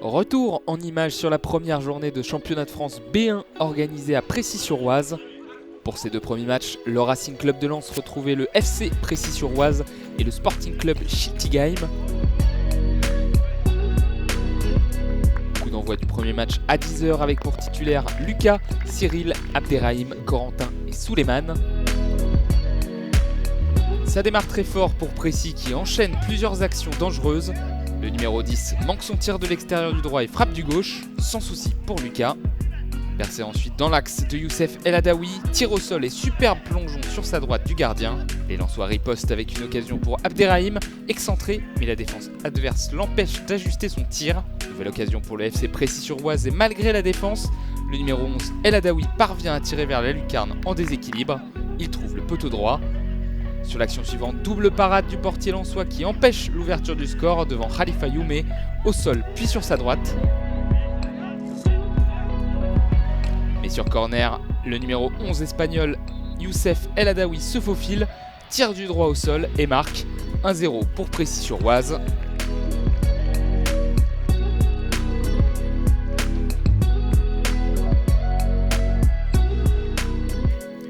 Retour en images sur la première journée de championnat de France B1 organisée à Précy-sur-Oise. Pour ces deux premiers matchs, le Racing Club de Lens retrouvait le FC Précy-sur-Oise et le Sporting Club Schiltigheim. Coup d'envoi du premier match à 10h avec pour titulaires Lucas, Cyril, Abderrahim, Corentin et Souleymane. Ça démarre très fort pour Précy qui enchaîne plusieurs actions dangereuses. Le numéro 10 manque son tir de l'extérieur du droit et frappe du gauche, sans souci pour Lucas. Percé ensuite dans l'axe de Youssef El Adaoui, tir au sol et superbe plongeon sur sa droite du gardien. Les Lensois ripostent avec une occasion pour Abderrahim, excentré, mais la défense adverse l'empêche d'ajuster son tir. Nouvelle occasion pour le FC Précy-sur-Oise et malgré la défense, le numéro 11 El Adaoui parvient à tirer vers la lucarne en déséquilibre. Il trouve le poteau droit. Sur l'action suivante, double parade du portier lensois qui empêche l'ouverture du score devant Khalifa Youmé au sol puis sur sa droite. Mais sur corner, le numéro 11 espagnol Youssef El Adaoui se faufile, tire du droit au sol et marque 1-0 pour Précy-sur-Oise.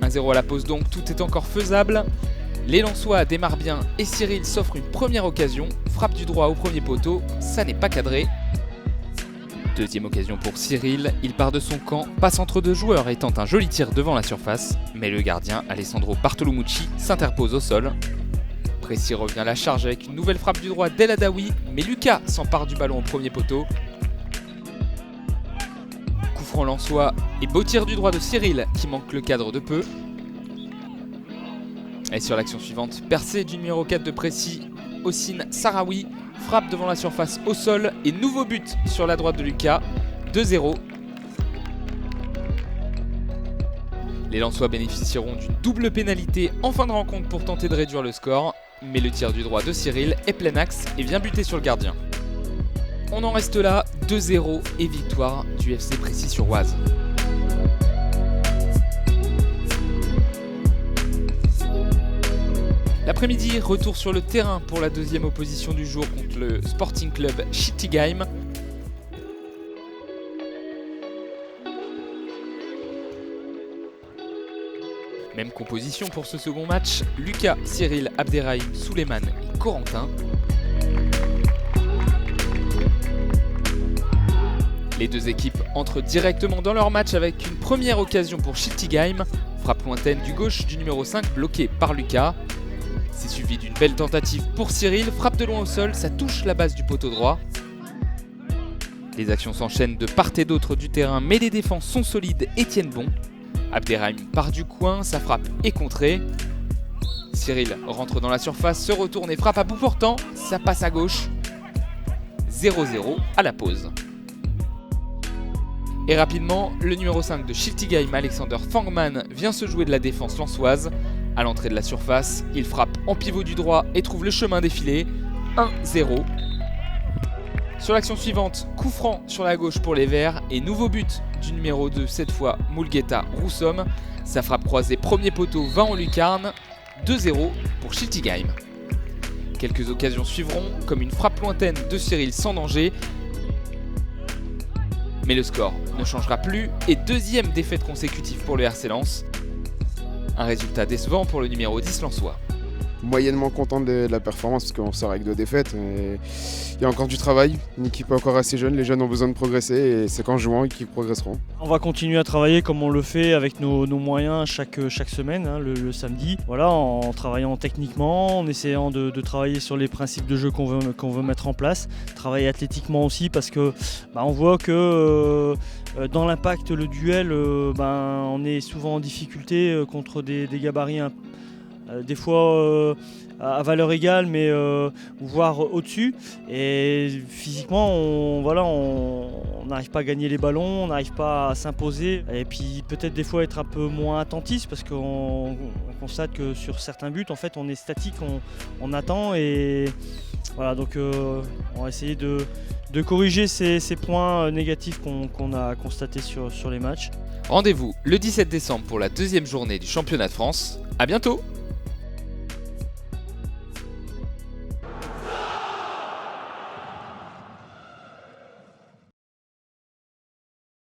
À la pause donc, tout est encore faisable. Les Lensois démarrent bien et Cyril s'offre une première occasion, frappe du droit au premier poteau, ça n'est pas cadré. Deuxième occasion pour Cyril, il part de son camp, passe entre deux joueurs et tente un joli tir devant la surface, mais le gardien Alessandro Bartolomucci s'interpose au sol. Précy revient à la charge avec une nouvelle frappe du droit d'El Adaoui, mais Lucas s'empare du ballon au premier poteau. Coup franc lensois et beau tir du droit de Cyril qui manque le cadre de peu. Et sur l'action suivante, percée du numéro 4 de Précy, Hossein Sahraoui frappe devant la surface au sol et nouveau but sur la droite de Lucas, 2-0. Les Lensois bénéficieront d'une double pénalité en fin de rencontre pour tenter de réduire le score, mais le tir du droit de Cyril est plein axe et vient buter sur le gardien. On en reste là, 2-0 et victoire du FC Précy-sur-Oise. L'après-midi, retour sur le terrain pour la deuxième opposition du jour contre le Sporting Club Schiltigheim. Même composition pour ce second match, Lucas, Cyril, Abderrahim, Souleymane et Corentin. Les deux équipes entrent directement dans leur match avec une première occasion pour Schiltigheim, frappe lointaine du gauche du numéro 5 bloqué par Lucas. C'est suivi d'une belle tentative pour Cyril, frappe de loin au sol, ça touche la base du poteau droit. Les actions s'enchaînent de part et d'autre du terrain, mais les défenses sont solides et tiennent bon. Abderrahim part du coin, sa frappe est contrée. Cyril rentre dans la surface, se retourne et frappe à bout portant, ça passe à gauche. 0-0 à la pause. Et rapidement, le numéro 5 de Schiltigheim, Alexander Fangman, vient se jouer de la défense lensoise. À l'entrée de la surface, il frappe en pivot du droit et trouve le chemin défilé, 1-0. Sur l'action suivante, coup franc sur la gauche pour les Verts et nouveau but du numéro 2, cette fois Mulgeta Roussom. Sa frappe croisée premier poteau va en lucarne, 2-0 pour Schiltigheim. Quelques occasions suivront, comme une frappe lointaine de Cyril sans danger. Mais le score ne changera plus et deuxième défaite consécutive pour le RC Lens. Un résultat décevant pour le numéro 10 lensois. Moyennement content de la performance parce qu'on sort avec 2 défaites. Et il y a encore du travail, une équipe encore assez jeune, les jeunes ont besoin de progresser et c'est qu'en jouant qu'ils progresseront. On va continuer à travailler comme on le fait avec nos moyens chaque semaine, le samedi. Voilà, en travaillant techniquement, en essayant de travailler sur les principes de jeu qu'on veut mettre en place. Travailler athlétiquement aussi parce que on voit que dans l'impact, le duel, on est souvent en difficulté contre des gabarits des fois à valeur égale mais voire au-dessus et physiquement on n'arrive pas à gagner les ballons, on n'arrive pas à s'imposer et puis peut-être des fois être un peu moins attentiste parce qu'on constate que sur certains buts en fait on est statique, on attend et voilà donc on va essayer de corriger ces points négatifs qu'on a constatés sur les matchs. Rendez-vous le 17 décembre pour la deuxième journée du championnat de France. À bientôt!